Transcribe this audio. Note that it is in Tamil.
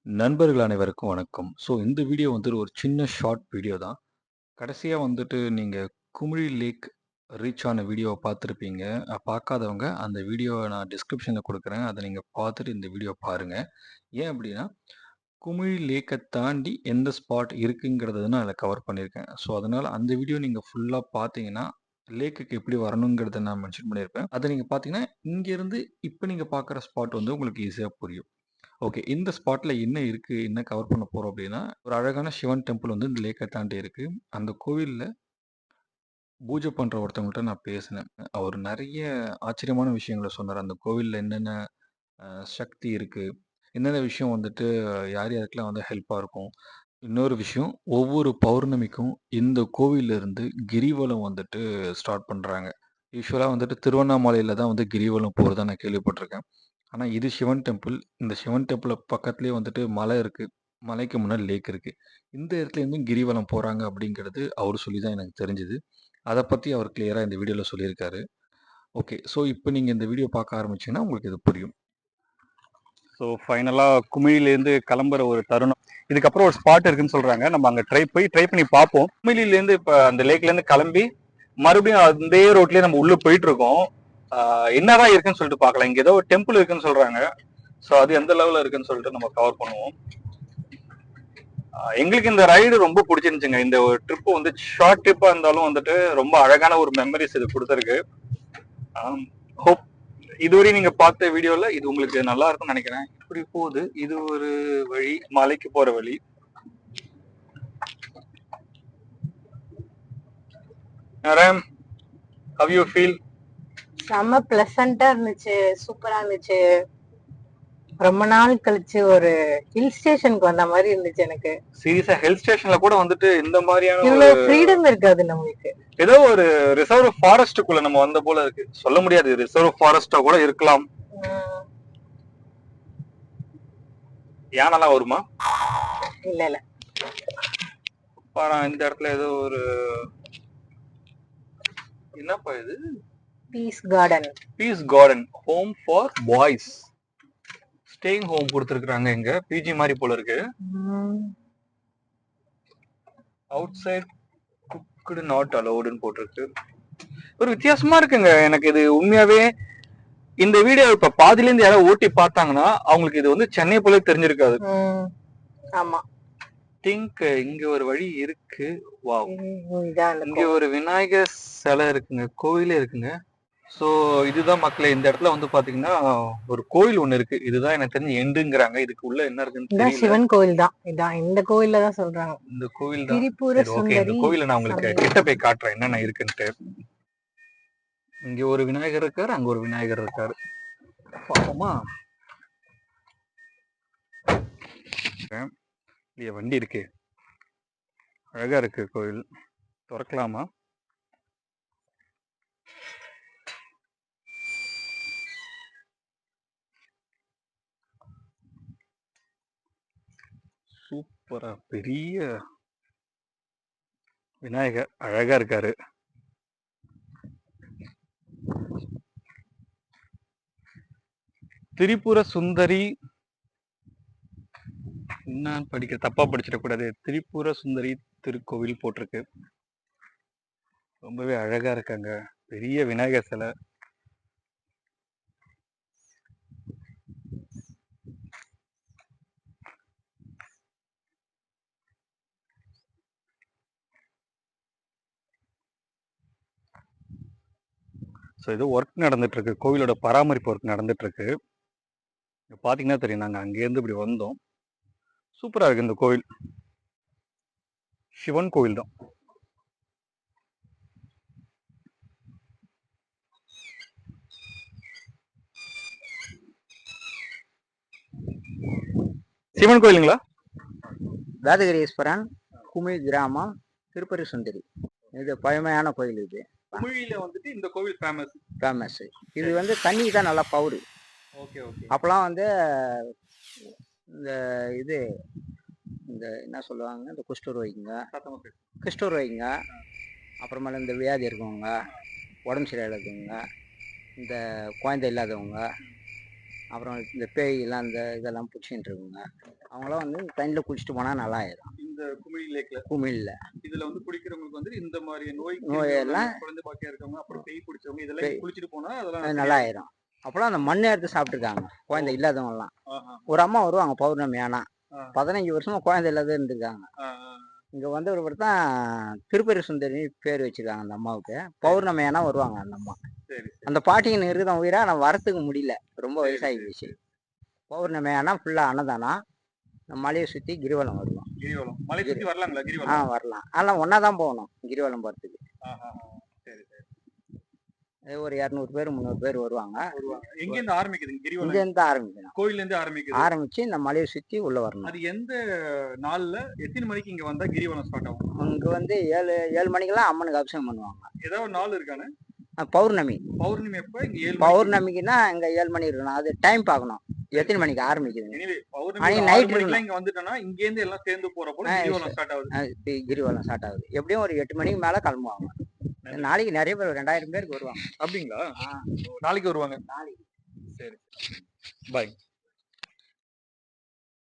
நண்பர்கள் அனைவருக்கும் வணக்கம். இந்த வீடியோ ஒரு சின்ன ஷார்ட் வீடியோ தான். கடைசியா நீங்க குமிழி லேக் ரீச் ஆன வீடியோவ பார்த்துருப்பீங்க. பார்க்காதவங்க அந்த வீடியோவ நான் டிஸ்கிரிப்ஷன்ல குடுக்குறேன். அத நீங்க பார்த்துட்டு இந்த வீடியோ பாருங்க. ஏன் அப்டின்னா, குமிழி லேக்க தாண்டி எந்த ஸ்பாட் இருக்குங்கிறத நான் அதில கவர் பண்ணியிருக்கேன். அதனால அந்த வீடியோ நீங்க ஃபுல்லா பார்த்தீங்கன்னா, லேக்குக்கு எப்படி வரணுங்கிறத நான் மென்ஷன் பண்ணியிருப்பேன். அத நீங்க பார்த்தீங்கன்னா, இங்கேருந்து இப்ப நீங்க பார்க்குற ஸ்பாட் உங்களுக்கு ஈஸியா புரியும். ஓகே. இந்த ஸ்பாட்ல என்ன இருக்கு? என்ன கவர் பண்ண போறோம் அப்டின்னா, ஒரு அழகான சிவன் டெம்பிள் இந்த லேக்க தாண்டி இருக்கு. அந்த கோவில்ல பூஜை பண்ற ஒருத்தவங்கள்ட்ட நான் பேசினேன். அவரு நெறைய ஆச்சரியமான விஷயங்கள சொன்னாரு. அந்த கோவில்ல என்னென்ன அ சக்தி இருக்கு? என்னென்ன விஷயம் யார் யாருக்கெல்லாம் ஹெல்ப்பா இருக்கும்? இன்னொரு விஷயம், ஒவ்வொரு பௌர்ணமிக்கும் இந்த கோவில்ல இருந்து கிரிவலம் ஸ்டார்ட் பண்றாங்க. யூசுவலா திருவண்ணாமலையில தான் கிரிவலம் போறதா நான் கேள்விப்பட்டுருக்கேன். ஆனா இது சிவன் டெம்பிள். இந்த சிவன் டெம்பிள் பக்கத்திலேயே மலை இருக்கு. மலைக்கு முன்னாடி லேக் இருக்கு. இந்த இடத்துல இருந்தும் கிரிவலம் போறாங்க அப்படிங்கிறது அவரு சொல்லி தான் எனக்கு தெரிஞ்சது. அத பத்தி அவர் கிளியரா இந்த வீடியோல சொல்லியிருக்காரு. ஓகே. இப்ப நீங்க இந்த வீடியோ பார்க்க ஆரம்பிச்சீங்கன்னா உங்களுக்கு இது புரியும். ஃபைனலா குமிழிலேருந்து கிளம்புற ஒரு தருணம். இதுக்கப்புறம் ஒரு ஸ்பாட் இருக்குன்னு சொல்றாங்க. நம்ம அங்க ட்ரை பண்ணி பார்ப்போம். குமிழிலேருந்து இப்ப அந்த லேக்லேருந்து கிளம்பி மறுபடியும் அதே ரோட்லயே நம்ம உள்ள போயிட்டு இருக்கோம். என்னதான் இருக்குன்னு சொல்லிட்டு பார்க்கலாம். இங்க ஏதோ ஒரு டெம்பிள் இருக்குன்னு சொல்றாங்க. அது எந்த லெவல்ல இருக்குன்னு சொல்லிட்டு நம்ம கவர் பண்ணுவோம். எங்களுக்கு இந்த ரைடு ரொம்ப பிடிச்சிருந்துச்சுங்க. இந்த ஒரு ட்ரிப் ஷார்ட் ட்ரிப்பா இருந்தாலும் ரொம்ப அழகான ஒரு மெமரிஸ் இது கொடுத்துருக்கு. ஹோப் இதுவரை நீங்க பார்த்த வீடியோல இது உங்களுக்கு நல்லா இருக்கும்னு நினைக்கிறேன். இப்படி போகுது. இது ஒரு வழி, மலைக்கு போற வழி. Ram, how you feel? செம்ம பிளசண்டா இருந்துச்சு, சூப்பரா இருந்துச்சு. ரொம்ப நாள் கழிச்சு ஒரு ஹில் ஸ்டேஷனுக்கு வந்த மாதிரி இருந்துச்சு எனக்கு. சீரியஸா ஹில் ஸ்டேஷன்ல கூட இந்த மாதிரியான இவ்வளவு ஃப்ரீடம் இருக்காது நம்மளுக்கு. ஏதோ ஒரு ரிசர்வ் ஃபாரஸ்டுக்குள்ள நம்ம வந்த போல இருக்கு. சொல்ல முடியாது, ரிசர்வ் ஃபாரஸ்டா கூட இருக்கலாம். யானெல்லாம் வருமா? இல்ல இல்ல. இந்த இடத்துல ஏதோ ஒரு என்னப்பா இது? Peace garden home for boys. Staying home கொடுத்துருக்காங்க. இங்க பிஜி மாதிரி போல இருக்கு. அவுட் சைட் குக்டு நாட் அலௌடுன்னு போட்டிருக்கு. ஒரு வித்தியாசமா இருக்குங்க. எனக்கு இது உண்மையாவே இந்த வீடியோ இப்ப பாதில இருந்து யாராவது ஓட்டி பார்த்தாங்கன்னா அவங்களுக்கு இது சென்னை போல தெரிஞ்சிருக்காது. ஆமா. திங்க் இங்க ஒரு வழி இருக்கு. வாவ், இங்க ஒரு விநாயகர் சிலை இருக்குங்க, கோயிலே இருக்குங்க. இதுதான் மக்களே. இந்த இடத்துல பாத்தீங்கன்னா ஒரு கோயில் ஒண்ணு இருக்கு. இதுதான் எனக்கு தெரிஞ்சு எண்டுங்கிறாங்க. இதுக்கு உள்ள என்ன இருக்குன்னு தெரியல. சிவன் கோயில் தான். இதான் இந்த கோயில்ல தான் சொல்றாங்க. இந்த கோயில் தான். திரிபுர சுந்தரி. இந்த கோயில நான் உங்களுக்கு கிட்ட போய் காட்டுறேன் என்னென்ன இருக்குன்ட்டு. இங்க ஒரு விநாயகர் இருக்காரு, அங்க ஒரு விநாயகர் இருக்காரு. பாப்போமா? வண்டி இருக்கு, அழகா இருக்கு கோயில். திறக்கலாமா? சூப்பரா பெரிய விநாயகர் அழகா இருக்காரு. திரிபுர சுந்தரி, என்ன படிக்க தப்பா படிச்சிடக்கூடாது. திரிபுர சுந்தரி திருக்கோவில் போட்டிருக்கு. ரொம்பவே அழகா இருக்காங்க. பெரிய விநாயகர் சிலை. ஏதோ ஒர்க் நடந்துட்டு இருக்கு. கோவிலோட பராமரிப்பு ஒர்க் நடந்துட்டு இருக்கு. பாத்தீங்கன்னா தெரியும், நாங்க அங்கேருந்து இப்படி வந்தோம். சூப்பரா இருக்கு இந்த கோவில். சிவன் கோவில் தான். சிவன் கோயிலுங்களா? வேதகிரீஸ்வரன், குமிழ் கிராமம், திருப்பதி சுந்தரி. இது பழமையான கோயில். இது குமிழில இந்த கோவில் ஃபேமஸ். இது தண்ணி தான் நல்லா பவுரு. Okay okay. அப்பெல்லாம் இந்த இது இந்த என்ன சொல்லுவாங்க, இந்த குஷ்டரோகிங்க, அப்புறமேல இந்த வியாதி இருக்கவங்க, உடம்பு சரியில்லாதவங்க, இந்த குழந்தை இல்லாதவங்க, அப்புறம் இந்த பேயெல்லாம் இந்த இதெல்லாம் பிடிச்சிட்டு இருக்குங்க. அவங்களாம் வந்து தண்ணியில் குளிச்சுட்டு போனால் நல்லா ஆயிடும். இந்த குமிழி லேக்ல குமிழில் இதுல வந்து குளிக்கிறவங்களுக்கு வந்து இந்த மாதிரி நோயெல்லாம் குழந்தை பாக்கியா இருக்கவங்க அப்புறம் பேய் பிடிச்சவங்க இதெல்லாம் குளிச்சுட்டு போனா அதெல்லாம் நல்லா ஆயிரும். அப்போலாம் அந்த மண் எடுத்து சாப்பிட்டுருக்காங்க குழந்தை இல்லாதவங்கலாம். ஆஹா. ஒரு அம்மா வருவாங்க பௌர்ணமி ஆனா ஆ. 15 வருஷமா குழந்தை இல்லாத இருந்திருக்காங்க. இங்க வந்து ஒருவர் தான் திருப்பதி சுந்தரி பேர் வச்சிருக்காங்க அந்த அம்மாவுக்கு. பௌர்ணமி ஆனா வருவாங்க அந்த அம்மா. சரி அந்த பாட்டிங்க இருக்குதான் உயிரா, நான் வரத்துக்கு முடியல, ரொம்ப வயசாகி போச்சு. பௌர்ணமி ஆனா ஃபுல்லா அன்னதானம். மலையை சுத்தி கிரிவலம் வருவோம். கிரிவலம் மலை சுத்தி வரலாங்களா கிரிவலம்? வரலாம். அதெல்லாம் ஒன்னா தான் போகணும் கிரிவலம் போறதுக்கு. சரி சரி. ஒரு 200 பேர் 300 பேர் வருவாங்க. எங்க இருந்து ஆரம்பிக்குதுங்க கிரிவலம்? இங்க இருந்து ஆரம்பிக்கணும். கோயில்ல இருந்து ஆரம்பிக்குது. ஆரம்பிச்சு இந்த மலையை சுத்தி உள்ள வரணும். அது எந்த நாள்ல எத்தனை மணிக்கு இங்க வந்தா கிரிவலம் ஸ்டார்ட் ஆகும்? இங்க வந்து 7 மணிக்கெல்லாம் அம்மனுக்கு அபிஷேகம் பண்ணுவாங்க. ஏதாவது ஒரு நாள் இருக்கானே? பௌர்ணமி. பௌர்ணமி எப்ப இங்க 7 பௌர்ணமிக்குன்னா இங்க 7 மணி இருக்கணும். அது டைம் பார்க்கணும் எத்தனை மணிக்கு ஆரம்பிக்குது. எனிவே பௌர்ணமி நைட் இங்க வந்துட்டோம்னா இங்க இருந்து எல்லாம் சேர்ந்து போறப்போ கிரிவலம் ஸ்டார்ட் ஆகுது. கிரிவலம் ஸ்டார்ட் ஆகுது. எப்படியும் ஒரு 8 மணிக்கு மேல கிளம்புவாங்க. நாளைக்கு நிறைய பேர் 2000 பேருக்கு வருவாங்க. அப்படிங்களா? நாளைக்கு வருவாங்க. நாளைக்கு. சரி பாய்.